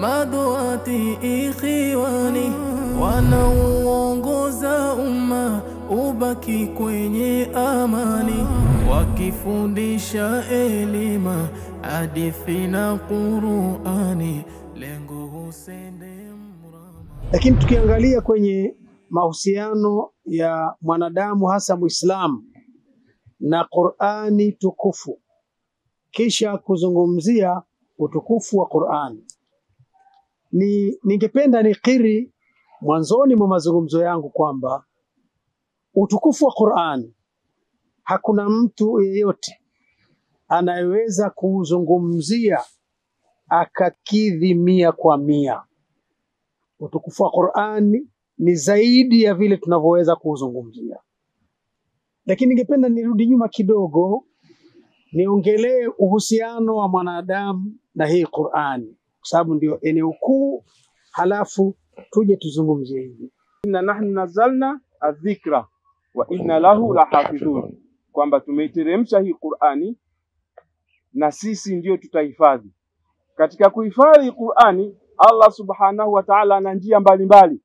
maduati ikhiwani, wanaoongoza umma ubaki kwenye amani, wakifundisha elima hadithi na Qur'ani, lengo husende mrama. Lakini tukiangalia kwenye mahusiano ya mwanadamu hasa Muislamu na Qur'ani tukufu, kisha kuzungumzia utukufu wa Qur'ani, ningependa nikiri mwanzoni mwa mazungumzo yangu kwamba utukufu wa Qur'ani hakuna mtu yeyote anayeweza kuzungumzia akakidhi 100%. Utukufu wa Qur'ani ni zaidi ya vile tunavyoweza kuzungumzia. Lakini ningependa nirudi nyuma kidogo, niongelee uhusiano wa mwanadamu na hii Qur'ani, kwa sababu ndio eneo kuu, halafu tuje tuzungumzie hivi. Inna nahnu nazzalna adh-dhikra wa inna lahu lahafidhun, kwamba tumeiteremsha hii Qur'ani na sisi ndio tutahifadhi. Katika kuhifadhi Qur'ani, Allah subhanahu wa ta'ala ana njia mbalimbali.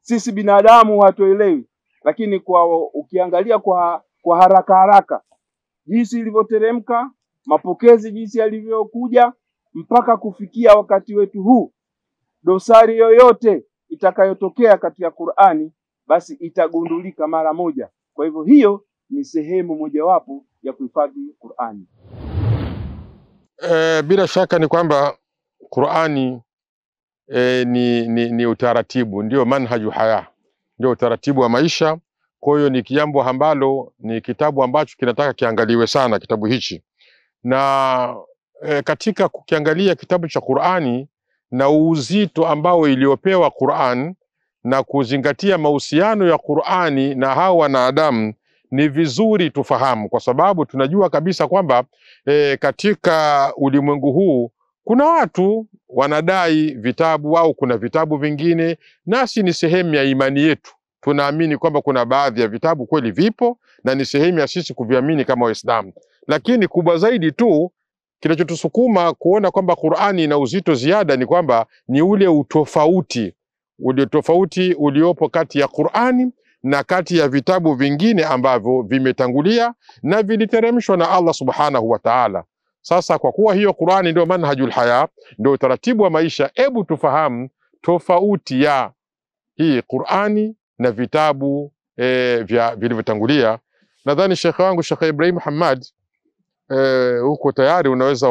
Sisi binadamu hatuelewi, lakini ukiangalia kwa haraka jinsi ilivyoteremka, mapokezi jinsi yalivyokuja mpaka kufikia wakati wetu huu, dosari yoyote itakayotokea katika Qur'ani basi itagundulika mara moja. Kwa hivyo hiyo ni sehemu mojawapo ya kuhifadhi Qur'ani. Bila shaka ni kwamba Qur'ani ni utaratibu, ndio manhaju haya, ndio utaratibu wa maisha. Kwa hiyo ni jambo ambalo ni kitabu ambacho kinataka kiangaliwe sana, kitabu hichi. Na katika kukiangalia kitabu cha Qur'ani na uzito ambao iliopewa Qur'an na kuzingatia mahusiano ya Qur'ani na hawa wanadamu, ni vizuri tufahamu, kwa sababu tunajua kabisa kwamba katika ulimwengu huu kuna watu wanadai vitabu au kuna vitabu vingine, nasi ni sehemu ya imani yetu. Tunaamini kwamba kuna baadhi ya vitabu kweli vipo na ni sehemu ya sisi kuviamini kama Waislamu. Lakini kubwa zaidi tu kinachotusukuma kuona kwamba Qur'ani ina uzito ziada ni kwamba ni ule utofauti uliopo kati ya Qur'ani na kati ya vitabu vingine ambavyo vimetangulia na viliteremshwa na Allah subhanahu wa ta'ala. Sasa kwa kuwa hiyo Qur'ani ndio manhajul haya, ndio utaratibu wa maisha, hebu tufahamu tofauti ya hii Qur'ani na vitabu vilivyotangulia. Nadhani Sheikh wangu Sheikh Ibrahim Muhammad huko tayari unaweza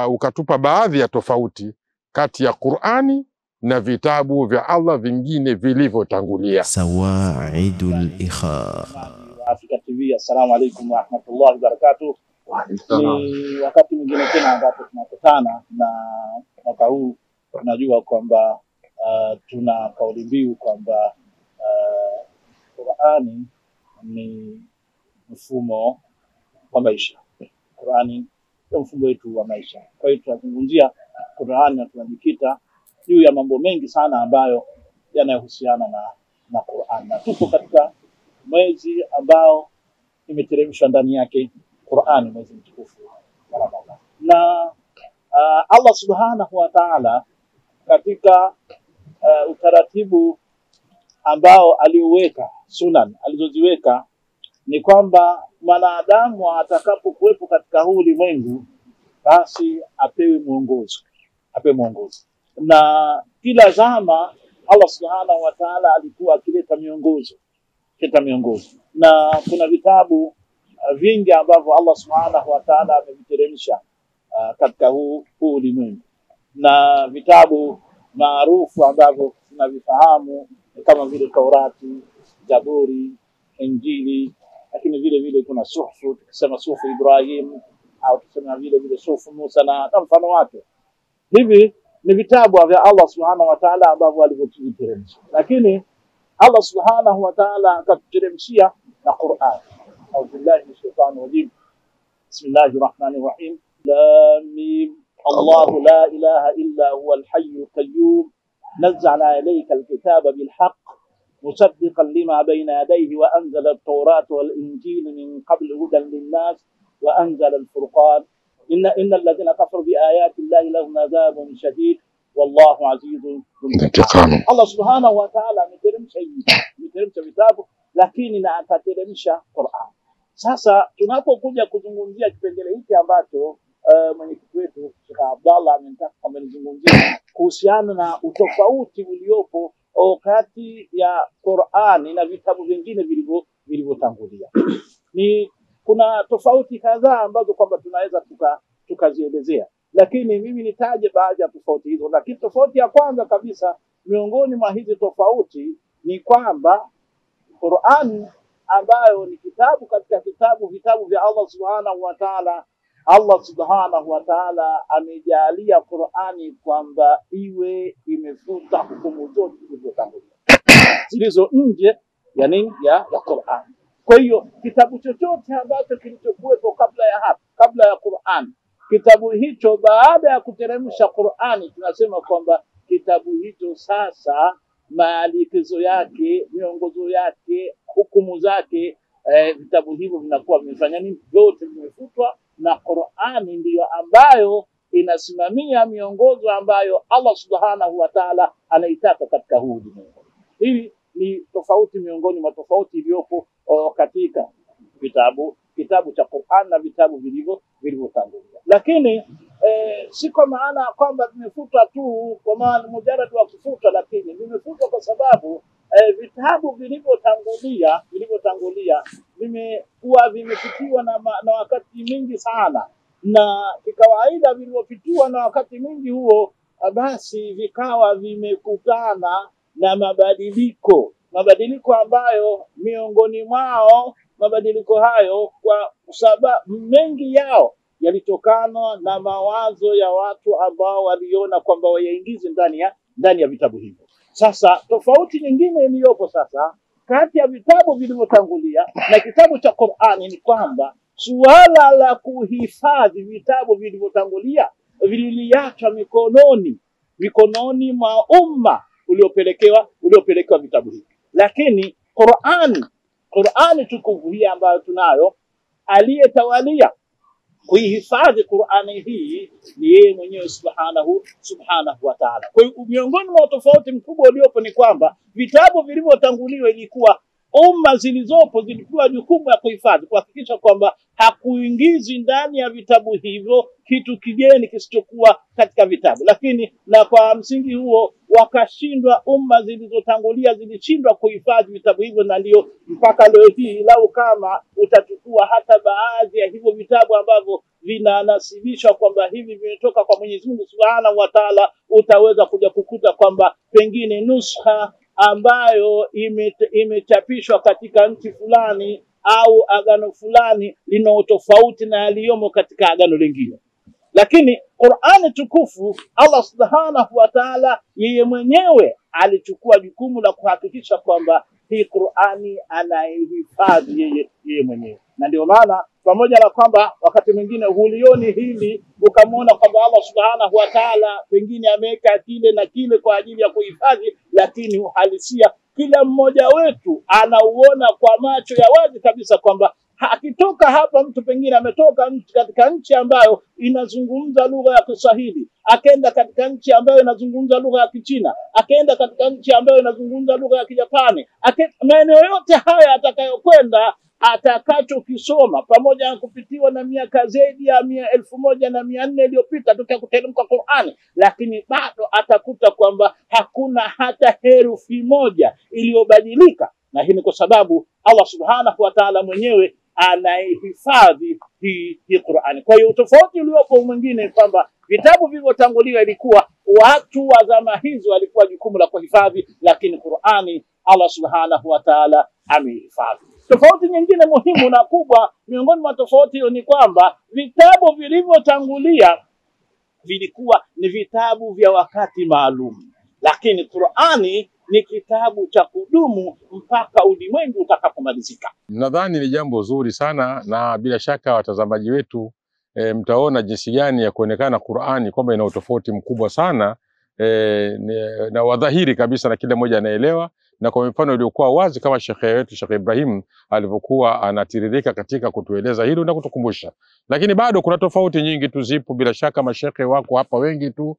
ukatupa baadhi ya tofauti kati ya Qur'ani na vitabu vya Allah vingine vilivyotangulia. Sawaidul Ikha, Africa TV. Assalamu alaykum wa rahmatullahi wa barakatuh. Ni wakati mwingine tena ambapo tunakutana, na mwaka huu tunajua kwamba tuna kauli mbiu kwamba Qur'ani ni mfumo wa maisha. Qur'ani ni mfumo wetu wa maisha. Kwa hiyo tunazungumzia Qur'ani na tunajikita juu ya mambo mengi sana ambayo yanayohusiana na Qur'ani. Na tupo katika mwezi ambao imeteremshwa ndani yake Qur'ani, mwezi mtukufu wa Ramadhani. Na Allah subhanahu wa ta'ala katika utaratibu ambao aliuweka, sunan alizoziweka, ni kwamba mwanadamu atakapokuwepo katika huu ulimwengu basi apewe mwongozo. Na kila zama Allah subhanahu wa ta'ala alikuwa akileta miongozo. Na kuna vitabu vingi ambavyo Allah subhanahu wa ta'ala ameviteremsha katika huu ulimwengu, na vitabu maarufu ambavyo tunavifahamu kama vile Taurati, Zaburi, Injili, lakini vile kuna suhufu, tukisema suhufu Ibrahim au tuseme vile suhufu Musa na mfano wake. Hivi ni vitabu vya Allah subhanahu wa ta'ala ambavyo alivyoteremsha, lakini Allah subhanahu wa ta'ala akatuteremshia na Qur'an. A'udhu billahi minash shaitani rajim. Bismillahir rahmanir rahim. Lam mim. Allahu la ilaha illa huwal hayyul qayyum. Nazzala alayka alkitaba bil haqq musaddiqan lima bayna yadayhi wa anzala at-taurata wal injila min qabl hudan lin-nas wa anzala al-furqan. Innal ladhina kafaru bi ayati Allahi lahum adhabun shadid wallahu azizun dhul intiqam. Allah subhanahu wa ta'ala ameteremsha vitabu, lakini na akateremsha Qur'an. Sasa tunapokuja kuzungumzia kipengele hiki ambacho mwenyekiti wetu Sheikh Abdallah amenizungumzia kuhusiana na utofauti uliopo kati ya Qur'ani na vitabu vingine vilivyotangulia, kuna tofauti kadhaa ambazo kwamba tunaweza tukazielezea, lakini mimi nitaje baadhi ya tofauti hizo. Lakini tofauti ya kwanza kabisa miongoni mwa hizi tofauti ni kwamba Qur'an ambayo ni kitabu katika vitabu vya Allah Subhanahu wa Ta'ala amejalia Qur'ani kwamba iwe imefuta hukumu zote zilizotangulia zilizo nje ya Qur'an. Kwa hiyo kitabu chochote ambacho kilichokuwepo kabla ya Qur'an, kitabu hicho baada ya kuteremsha Qur'ani, tunasema kwamba kitabu hicho sasa maelekezo yake, miongozo yake, hukumu zake, vitabu hivyo vinakuwa vimefanya nini? Vyote vimefutwa, na Qur'ani ndiyo ambayo inasimamia miongozo ambayo Allah Subhanahu wa Ta'ala anaitaka katika huu ulimwengu. Hii ni tofauti miongoni mwa tofauti iliyopo katika kitabu cha Qur'an na vitabu vilivyotangulia. Lakini si kwa maana kwamba vimefutwa tu kwa maana mujarrad wa kufuta, lakini vimefutwa kwa sababu vitabu vilivyotangulia vimekuwa vimepitiwa na wakati mingi sana, na kikawaida vilivyopitiwa na wakati mingi huo, basi vikawa vimekutana na mabadiliko ambayo miongoni mwao mabadiliko hayo kwa sababu mengi yao yalitokana na mawazo ya watu ambao waliona kwamba wayaingize ndani ya vitabu hivyo. Sasa tofauti nyingine iliyopo sasa kati ya vitabu vilivyotangulia na kitabu cha Qur'ani ni kwamba suala la kuhifadhi vitabu vilivyotangulia vililiachwa mikononi mwa umma uliopelekewa vitabu hivi. Lakini Qur'ani tukufu hii ambayo tunayo, aliyetawalia kuihifadhi Qur'ani hii ni yeye mwenyewe subhanahu wa Ta'ala. Kwa hiyo miongoni mwa tofauti mkubwa uliopo ni kwamba vitabu vilivyotanguliwa ilikuwa umma zilizopo zilikuwa jukumu ya kuhifadhi, kuhakikisha kwamba hakuingizi ndani ya vitabu hivyo kitu kigeni kisichokuwa katika vitabu. Lakini na kwa msingi huo wakashindwa, umma zilizotangulia zilishindwa kuhifadhi vitabu hivyo, na ndio mpaka leo hii lau kama utachukua hata baadhi ya hivyo vitabu ambavyo vinanasibishwa kwamba hivi vimetoka kwa Mwenyezi Mungu Subhanahu wa Ta'ala, utaweza kuja kukuta kwamba pengine nuskha ambayo imechapishwa katika nchi fulani au agano fulani lina tofauti na yaliyomo katika agano lingine. Lakini Qur'ani tukufu, Allah Subhanahu wa Ta'ala yeye mwenyewe alichukua jukumu la kuhakikisha kwamba hii Qur'ani anaihifadhi yeye mwenyewe. Na ndio maana pamoja na kwamba wakati mwingine hulioni hili ukamwona kwamba Allah Subhanahu wa Ta'ala pengine ameweka kile na kile kwa ajili ya kuhifadhi, lakini uhalisia kila mmoja wetu anauona kwa macho ya wazi kabisa kwamba akitoka hapa mtu pengine ametoka katika nchi ambayo inazungumza lugha ya Kiswahili, akaenda katika nchi ambayo inazungumza lugha ya Kichina, akaenda katika nchi ambayo inazungumza lugha ya Kijapani, maeneo yote haya atakayokwenda, atakachokisoma pamoja na kupitiwa na miaka zaidi ya 1400 iliyopita tokea kuteremka Qur'ani, lakini bado atakuta kwamba hakuna hata herufi moja iliyobadilika. Na hii ni kwa sababu Allah Subhanahu wa Ta'ala mwenyewe anaihifadhi hii Qur'ani. Kwa hiyo tofauti uliopo mwingine kwamba vitabu vilivyotangulia ilikuwa watu wa zama hizo walikuwa jukumu la kuhifadhi, lakini Qur'ani Allah Subhanahu wa Ta'ala amehifadhi. Tofauti nyingine muhimu na kubwa miongoni mwa tofauti hiyo ni kwamba vitabu vilivyotangulia vilikuwa ni vitabu vya wakati maalum, lakini Qur'ani ni kitabu cha kudumu mpaka ulimwengu utakapomalizika. Nadhani ni jambo zuri sana, na bila shaka watazamaji wetu mtaona jinsi gani ya kuonekana Qur'ani kwamba ina utofauti mkubwa sana na wadhahiri kabisa, na kila mmoja anaelewa, na kwa mfano uliokuwa wazi kama Sheikh wetu Sheikh Ibrahim alivyokuwa anatiririka katika kutueleza hilo na kutukumbusha. Lakini bado kuna tofauti nyingi tu zipo, bila shaka mashekhe wako hapa wengi tu,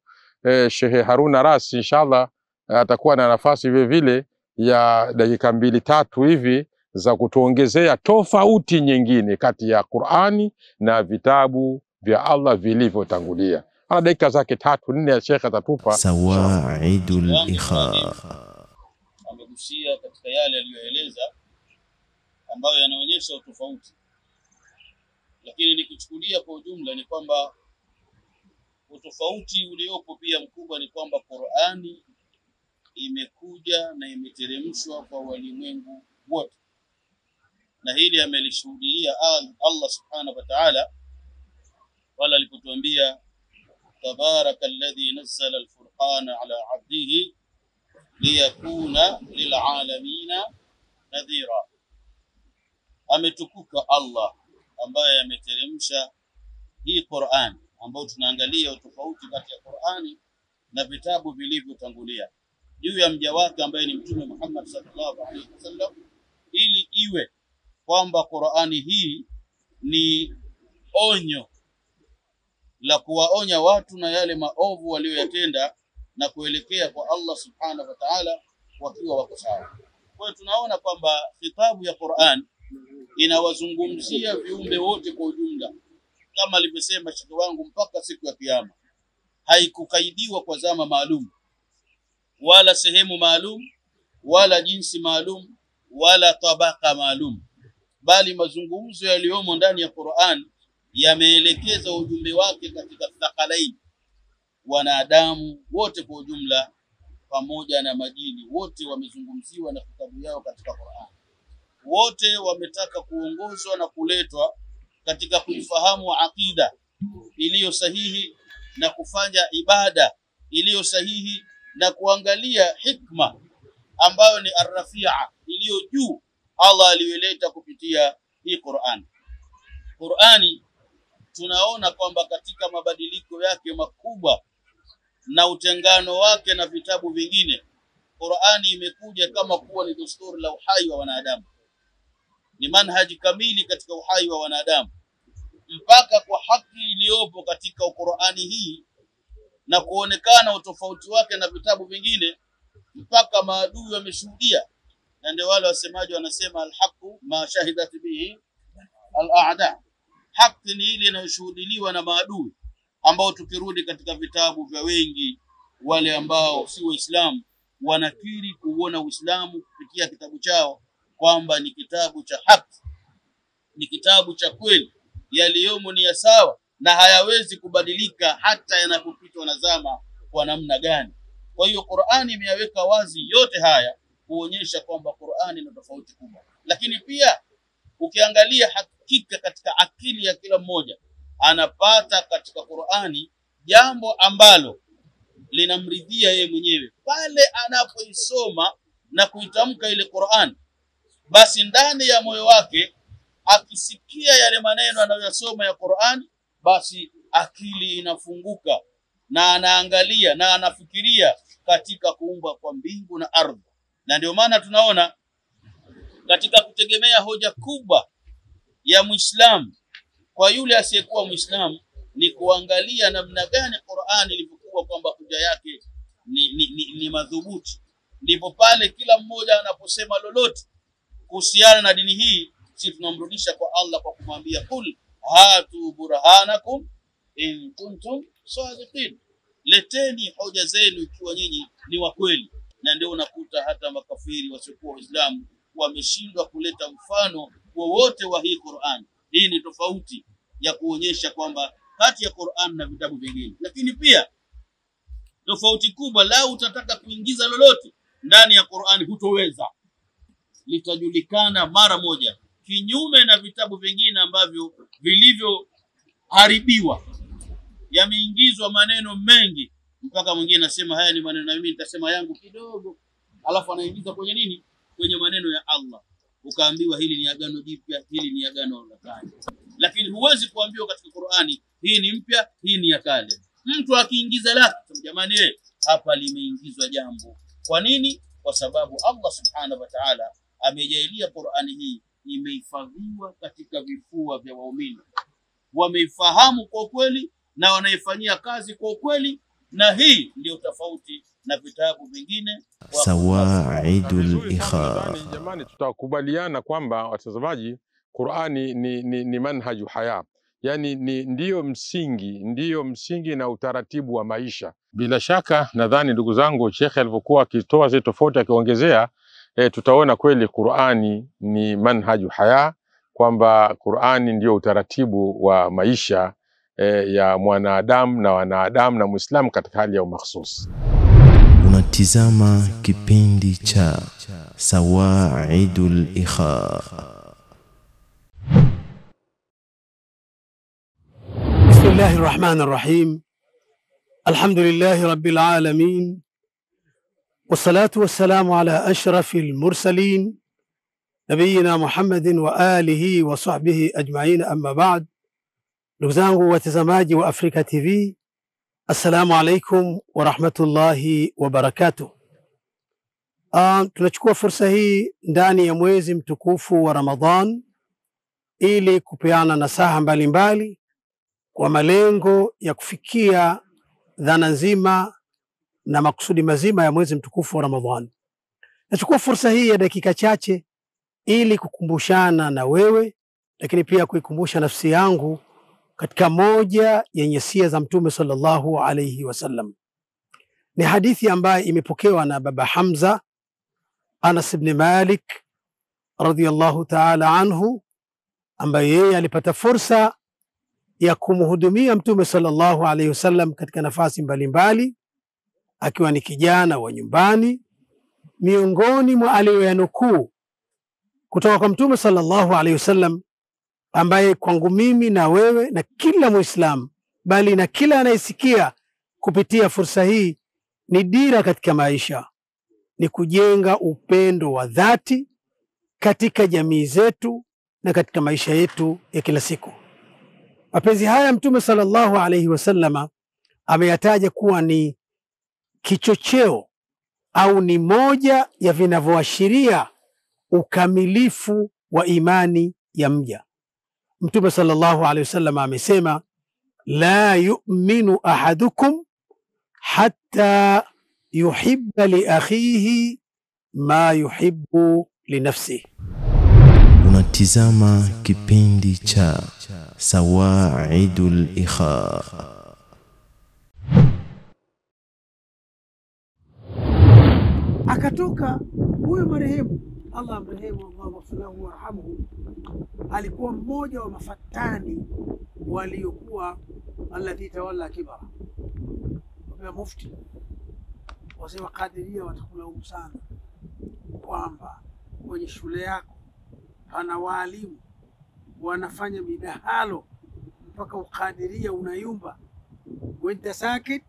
Shehe Haruna Rasi inshallah atakuwa na nafasi vile vile ya dakika 2-3 hivi za kutuongezea tofauti nyingine kati ya Qur'ani na vitabu vya Allah vilivyotangulia. Ana dakika zake 3-4 ya Sheikh atatupa. Sawaidul Ikha. Amegusia katika yale aliyoeleza ambayo yanaonyesha utofauti, lakini nikichukulia kwa ujumla ni kwamba utofauti uliopo pia mkubwa ni kwamba Qur'ani imekuja na imeteremshwa kwa walimwengu wote, na hili amelishuhudia Allah subhanahu wa ta'ala wala alipotuambia tabarakalladhi nazzala al-furqana ala 'abdihi liyakuna lil'alamina nadhira. Ametukuka Allah ambaye ameteremsha hii Qur'an, ambao tunaangalia utofauti kati ya Qur'ani na vitabu vilivyotangulia juu ya mja wake ambaye ni Mtume Muhammad sallallahu alaihi wasallam, ili iwe kwamba Qur'ani hii ni onyo la kuwaonya watu na yale maovu walioyatenda na kuelekea kwa Allah subhanahu wa ta'ala wakiwa wako sawa. Kwa hiyo tunaona kwamba kitabu ya Qur'an inawazungumzia viumbe wote kwa ujumla, kama alivyosema shekhi wangu, mpaka siku ya kiyama. Haikukaidiwa kwa zama maalum wala sehemu maalum wala jinsi maalum wala tabaka maalum, bali mazungumzo yaliyomo ndani ya Qur'an yameelekeza ujumbe wake katika thaqalain, wanadamu wote kwa ujumla pamoja na majini wote wamezungumziwa na kitabu yao katika Qur'an. Wote wametaka kuongozwa na kuletwa katika kuifahamu akida iliyo sahihi na kufanya ibada iliyo sahihi na kuangalia hikma ambayo ni arrafia iliyo juu Allah aliyoleta kupitia hii Qur'an. Qur'ani tunaona kwamba katika mabadiliko yake makubwa na utengano wake na vitabu vingine, Qur'ani imekuja kama kuwa ni desturi la uhai wa wanadamu, ni manhaji kamili katika uhai wa wanadamu, mpaka kwa haki iliyopo katika Qur'ani hii na kuonekana utofauti wake na vitabu vingine, mpaka maadui wameshuhudia. Na ndio wale wasemaji wanasema alhaqu ma shahidat bihi al-a'da, haki ni ile inayoshuhudiliwa na maadui, ambao tukirudi katika vitabu vya wengi wale ambao si Waislamu wanakiri kuona Uislamu kupitia kitabu chao kwamba ni kitabu cha haki, ni kitabu cha kweli, yaliyomo ni ya sawa na hayawezi kubadilika hata yanapopitwa na zama kwa namna gani. Kwa hiyo Qur'ani imeyaweka wazi yote haya kuonyesha kwamba Qur'ani ina tofauti kubwa. Lakini pia ukiangalia hakika katika akili ya kila mmoja anapata katika Qur'ani jambo ambalo linamridhia yeye mwenyewe pale anapoisoma na kuitamka ile Qur'an, basi ndani ya moyo wake akisikia yale maneno anayosoma ya Qur'an, basi akili inafunguka na anaangalia na anafikiria katika kuumba kwa mbingu na ardhi. Na ndio maana tunaona katika kutegemea hoja kubwa ya Muislamu kwa yule asiyekuwa Muislamu ni kuangalia namna gani Qur'an ilivyokuwa kwamba hoja yake ni madhubuti. Ndipo pale kila mmoja anaposema lolote kuhusiana na dini hii, sisi tunamrudisha kwa Allah kwa kumwambia kul hatu burhanakum in kuntum sadiqin, leteni hoja zenu ikiwa nyinyi ni wa kweli. Na ndio unakuta hata makafiri wasiokuwa Waislamu wameshindwa kuleta mfano wowote wa hii Qur'an. Hii ni tofauti ya kuonyesha kwamba kati ya Qur'an na vitabu vingine. Lakini pia tofauti kubwa, lao utataka kuingiza lolote ndani ya Qur'an hutoweza, litajulikana mara moja, kinyume na vitabu vingine ambavyo vilivyoharibiwa, yameingizwa maneno mengi mpaka mwingine anasema haya ni maneno na mimi nitasema yangu kidogo, alafu anaingiza kwenye nini, kwenye maneno ya Allah, ukaambiwa hili ni agano jipya, hili ni agano la kale. Lakini huwezi kuambiwa katika Qur'ani hii ni mpya, hii ni ya kale. Mtu akiingiza lake, jamani hapa limeingizwa jambo. Kwa nini? Kwa sababu Allah subhanahu wa ta'ala amejalia Qur'ani hii imehifadhiwa katika vifua vya waumini, wameifahamu kwa kweli na wanaifanyia kazi kwa kweli, na hii ndio tofauti na vitabu vingine. Sawaidul Ikha. Jamani, tutakubaliana kwamba watazamaji, Qur'ani ni manhaju haya, yani ndiyo msingi na utaratibu wa maisha. Bila shaka nadhani ndugu zangu, Sheikh alivyokuwa akitoa zile tofauti akiongezea, tutaona kweli Qur'ani ni manhaju haya, kwamba Qur'ani ndio utaratibu wa maisha ya mwanadamu na wanadamu na Muislamu katika hali ya makhsus. Unatizama kipindi cha Sawaidul Ikha. Bismillahir Rahmanir Rahim. Alhamdulillahi Rabbil Alamin. Wassalatu wassalamu ala ashrafil mursalin nabiyina Muhammadin wa alihi wa sahbihi ajma'in, amma ba'd. Ndugu zangu watazamaji wa Africa TV, assalamu alaikum wa rahmatullahi wa barakatuh. Tunachukua fursa hii ndani ya mwezi mtukufu wa Ramadhan ili kupeana nasaha mbalimbali kwa malengo ya kufikia dhana nzima na makusudi mazima ya mwezi mtukufu wa Ramadhan. Nachukua fursa hii ya dakika chache ili kukumbushana na wewe, lakini pia kuikumbusha nafsi yangu katika moja ya nyasia za Mtume sallallahu alayhi wasallam. Ni hadithi ambayo imepokewa na baba Hamza Anas ibn Malik radhiyallahu ta'ala anhu, ambaye yeye alipata fursa ya kumhudumia Mtume sallallahu alayhi wasallam katika nafasi mbalimbali akiwa ni kijana wa nyumbani. Miongoni mwa aliyoyanukuu kutoka kwa Mtume sallallahu alayhi wasallam, ambaye kwangu mimi na wewe na kila Muislamu, bali na kila anayesikia kupitia fursa hii, ni dira katika maisha, ni kujenga upendo wa dhati katika jamii zetu na katika maisha yetu ya kila siku. Mapenzi haya Mtume sallallahu alayhi wasallama ameyataja kuwa ni kichocheo au ni moja ya vinavyoashiria ukamilifu wa imani ya mja. Mtume sallallahu alayhi wasallam amesema, la yu'minu ahadukum hatta yuhibba li akhihi ma yuhibbu li nafsihi. Unatizama kipindi cha Sawaidul Ikha. Akatoka huyo marehemu, Allah amrehemu, Allah wafilahu warhamhu, alikuwa mmoja wa mafatani waliokuwa alladhi tawalla kibara. Kwa mufti wazee wa Kadiria watakulaumu sana kwamba kwenye shule yako pana walimu wanafanya midahalo mpaka ukadiria unayumba, wenda sakit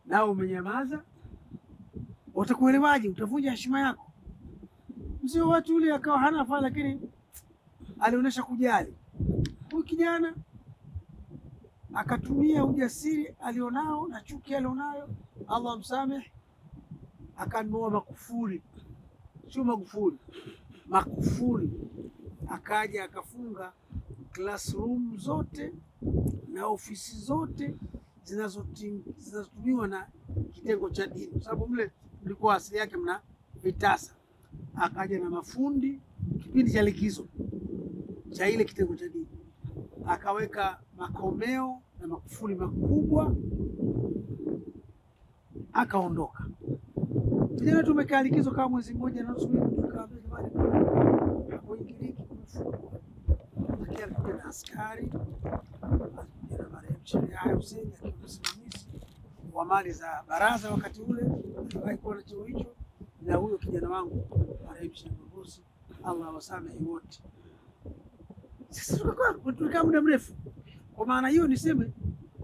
na umenyamaza, watakuelewaje? Utavunja heshima yako. Msio watu ule akawa hana faa, lakini alionyesha kujali. Huyu kijana akatumia ujasiri alionao na chuki alionayo, Allah msamehe, akanunua makufuri, sio Magufuli, makufuri. Akaja akafunga classroom zote na ofisi zote zinazotumiwa na kitengo cha dini, kwa sababu mle ulikuwa asili yake mna vitasa. Akaja na mafundi kipindi cha likizo cha ile kitengo cha dini, akaweka makomeo na makufuli makubwa, akaondoka. Kijana tumekaa likizo kama mwezi mmoja na nusu, tukaambia jamani, hakuingiliki, kumefungwa. Lakini alikuja na askari, alikuja na marehemu Sheikh Hussein akiwa msimamizi wa mali za baraza wakati ule, alikuwa na cheo hicho, na huyo kijana wangu marehemu Sheikh Mbusi, Allah wasamehe wote. Sisi tulikaa muda mrefu. Kwa maana hiyo niseme,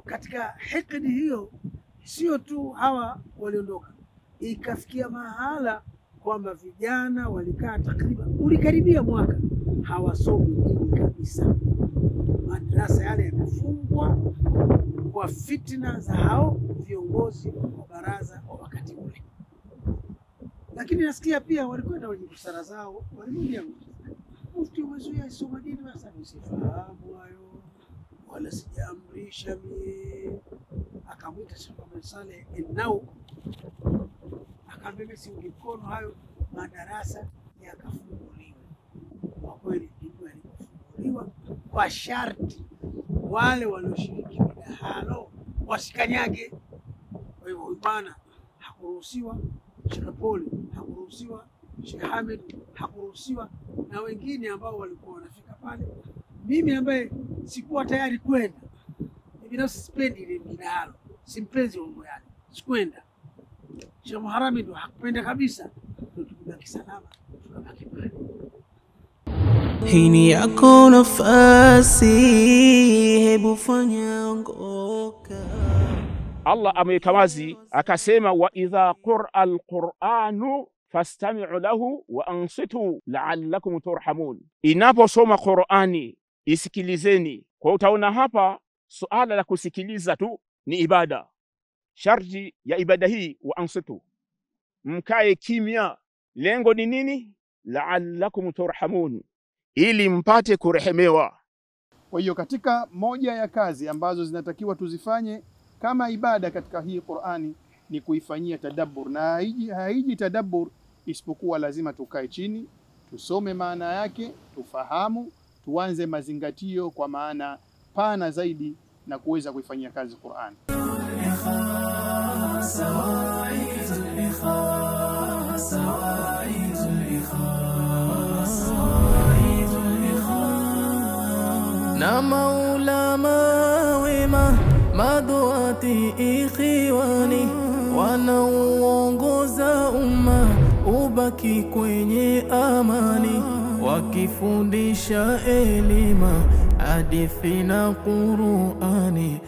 katika hikdi hiyo sio tu hawa waliondoka, ikafikia mahala kwamba vijana walikaa takriban ulikaribia mwaka hawasomi dini kabisa. Madrasa yale yamefungwa kwa fitna za hao viongozi wa baraza wa wakati ule. Lakini nasikia pia walikwenda wenye busara zao, walimwambia mufti, umezuia isoma dini. Basi usifahamu hayo, wala sijaamrisha mie. akamwita Sheikh Muhammad Saleh Ennau, akamwambia si mkono hayo madarasa yakafunguliwa. Kwa kweli ndipo yalipofunguliwa kwa sharti wale walioshiriki midahalo wasikanyage. Kwa hivyo huyu bwana hakuruhusiwa, Sheikh Paul hakuruhusiwa, Sheikh Hamid hakuruhusiwa, na wengine ambao walikuwa wanafika pale. Mimi ambaye sikuwa tayari kwenda, binafsi sipendi ile midahalo, simpenzi mambo yale, sikwenda. Sheikh Muharami ndo hakupenda kabisa, ndo tukabaki salama, tukabaki pale. Hii ni yako nafasi, hebu fanya ongoka. Allah ameweka wazi akasema, wa idha qura alquranu fastami'u lahu wa ansitu la'allakum turhamun. Inaposoma Qur'ani isikilizeni. Kwa utaona hapa suala la kusikiliza tu ni ibada. Sharti ya ibada hii wa ansitu, mkae kimya. Lengo ni nini? La'allakum turhamun, ili mpate kurehemewa. Kwa hiyo katika moja ya kazi ambazo zinatakiwa tuzifanye kama ibada katika hii Qur'ani ni kuifanyia tadabbur, na haiji tadabbur isipokuwa lazima tukae chini, tusome maana yake, tufahamu, tuanze mazingatio kwa maana pana zaidi na kuweza kuifanyia kazi Qur'ani. Na maulama wema maduati ikhiwani wanaoongoza umma ubaki kwenye amani, wakifundisha elima hadithi na Qur'ani,